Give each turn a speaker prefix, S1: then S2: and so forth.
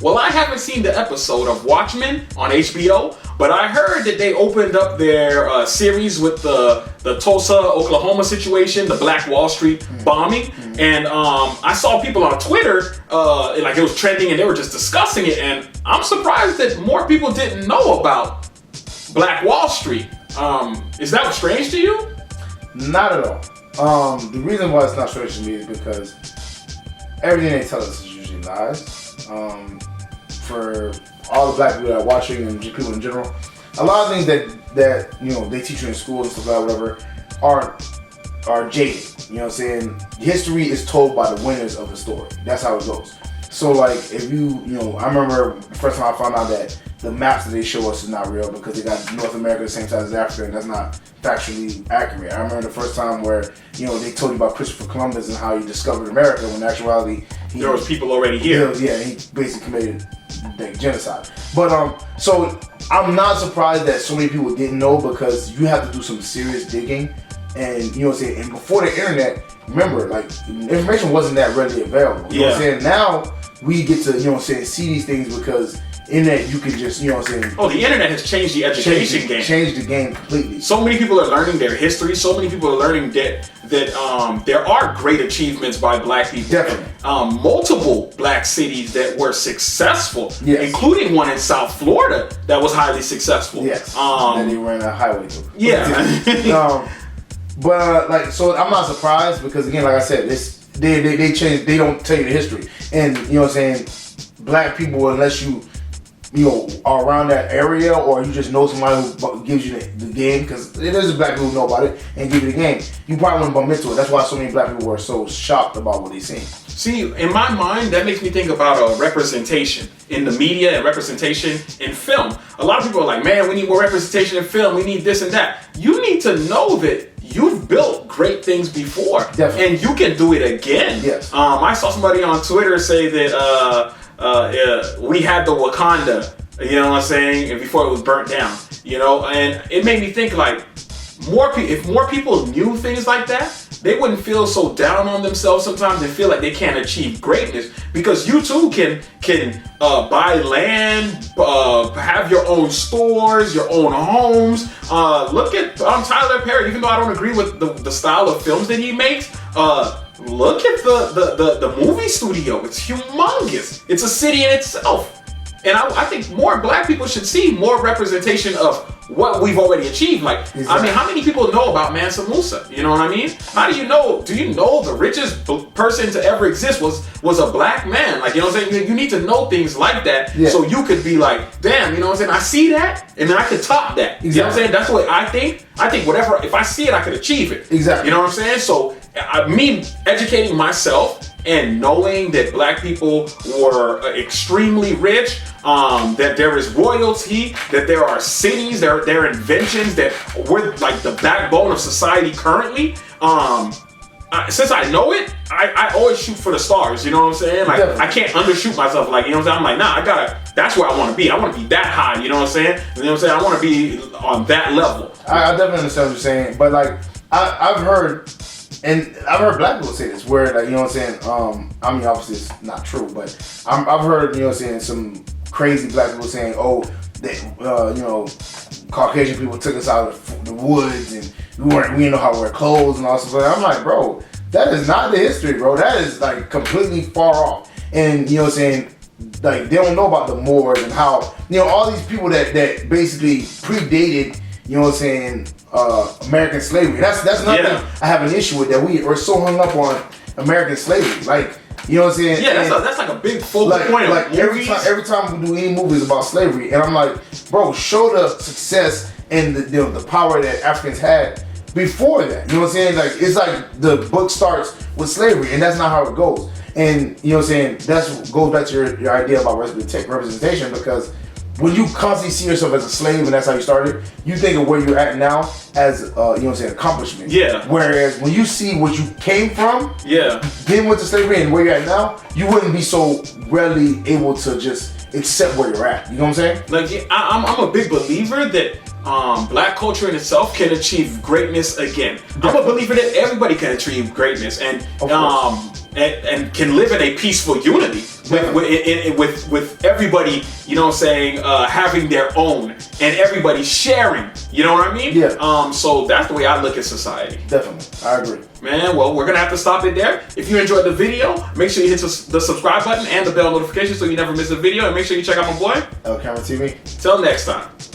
S1: Well, I haven't seen the episode of Watchmen on HBO, but I heard that they opened up their series with the Tulsa, Oklahoma situation, the Black Wall Street bombing, and I saw people on Twitter, like it was trending, and they were just discussing it, and I'm surprised that more people didn't know about Black Wall Street. Is that strange to you?
S2: Not at all. The reason why it's not strange to me is because everything they tell us is usually lies. For all the black people that are watching and just people in general, a lot of things that you know they teach you in school and stuff like that, whatever, are jaded. You know what I'm saying? History is told by the winners of the story. That's how it goes. So like if you know, I remember the first time I found out that the maps that they show us is not real because they got North America the same size as Africa, and that's not factually accurate. I remember the first time where, you know, they told you about Christopher Columbus and how he discovered America when in actuality
S1: there was people already here.
S2: Yeah, he basically committed like genocide. But so I'm not surprised that so many people didn't know because you have to do some serious digging, and you know what I'm saying. And before the internet, remember, like information wasn't that readily available. You know what I'm saying? Now we get to, you know what I'm saying, see these things because internet, you can just, you know what I'm saying.
S1: Oh, the internet has changed the education game.
S2: Changed the game completely.
S1: So many people are learning their history. So many people are learning that there are great achievements by black people.
S2: Definitely.
S1: Multiple black cities that were successful,
S2: yes,
S1: including one in South Florida that was highly successful.
S2: Yes. And they ran a highway through.
S1: Yeah.
S2: But like, so I'm not surprised because again, like I said, they change. They don't tell you the history, and you know what I'm saying. Black people, unless you know, are around that area, or you just know somebody who gives you the game, because there's black people who know about it and give you the game, you probably wouldn't bump into it. That's why so many black people were so shocked about what they seen.
S1: See, in my mind, that makes me think about representation in the media and representation in film. A lot of people are like, man, we need more representation in film, we need this and that. You need to know that you've built great things before.
S2: Definitely.
S1: And you can do it again.
S2: Yes.
S1: I saw somebody on Twitter say that we had the Wakanda, you know what I'm saying, and before it was burnt down, you know, and it made me think like if more people knew things like that, they wouldn't feel so down on themselves sometimes and feel like they can't achieve greatness, because you too can buy land, have your own stores, your own homes. Look at Tyler Perry. Even though I don't agree with the style of films that he makes, look at the movie studio. It's humongous. It's a city in itself. And I think more black people should see more representation of what we've already achieved. Like, exactly. I mean, how many people know about Mansa Musa? You know what I mean? How do you know? Do you know the richest person to ever exist was a black man? Like, you know what I'm saying? You need to know things like that, yeah, so you could be like, damn, you know what I'm saying? I see that, and then I could top that. Exactly. You know what I'm saying? That's the way I think. I think whatever, if I see it, I could achieve it.
S2: Exactly.
S1: You know what I'm saying? So, me educating myself and knowing that black people were extremely rich, that there is royalty, that there are cities, there are inventions that were like the backbone of society currently. Since I know it, I always shoot for the stars, you know what I'm saying? Like, definitely. I can't undershoot myself, like, you know what I'm saying? I'm like, nah, that's where I want to be. I want to be that high, you know what I'm saying? You know what I'm saying? I want to be on that level.
S2: I definitely understand what you're saying, but like, I've heard black people say this, where, like, you know what I'm saying, I mean, obviously it's not true, but I've heard, you know what I'm saying, some crazy black people saying, oh, that, you know, Caucasian people took us out of the woods, and we didn't know how to wear clothes and all stuff. I'm like, bro, that is not the history, bro. That is, like, completely far off. And, you know what I'm saying, like, they don't know about the Moors and how, you know, all these people that basically predated, you know what I'm saying, American slavery. That's nothing, yeah, I have an issue with, that we are so hung up on American slavery. Like, you know what I'm saying?
S1: Yeah, that's like a big focal point.
S2: Like every time we do any movies about slavery, and I'm like, bro, show the success and the power that Africans had before that. You know what I'm saying? Like, it's like the book starts with slavery, and that's not how it goes. And you know what I'm saying? That's goes back to your idea about representation, because when you constantly see yourself as a slave and that's how you started, you think of where you're at now as, you know what I'm saying, accomplishment.
S1: Yeah.
S2: Whereas when you see what you came from,
S1: yeah, then
S2: went to slavery and where you're at now, you wouldn't be so readily able to just accept where you're at. You know what I'm saying?
S1: Like, I'm a big believer that black culture in itself can achieve greatness again. I'm a believer that everybody can achieve greatness, and and can live in a peaceful unity with everybody, you know what I'm saying, having their own and everybody sharing, you know what I mean?
S2: Yeah.
S1: So that's the way I look at society.
S2: Definitely, I agree.
S1: Man, well, we're gonna have to stop it there. If you enjoyed the video, make sure you hit the subscribe button and the bell notification so you never miss a video, and make sure you check out my boy
S2: LCameraTV.
S1: Till next time.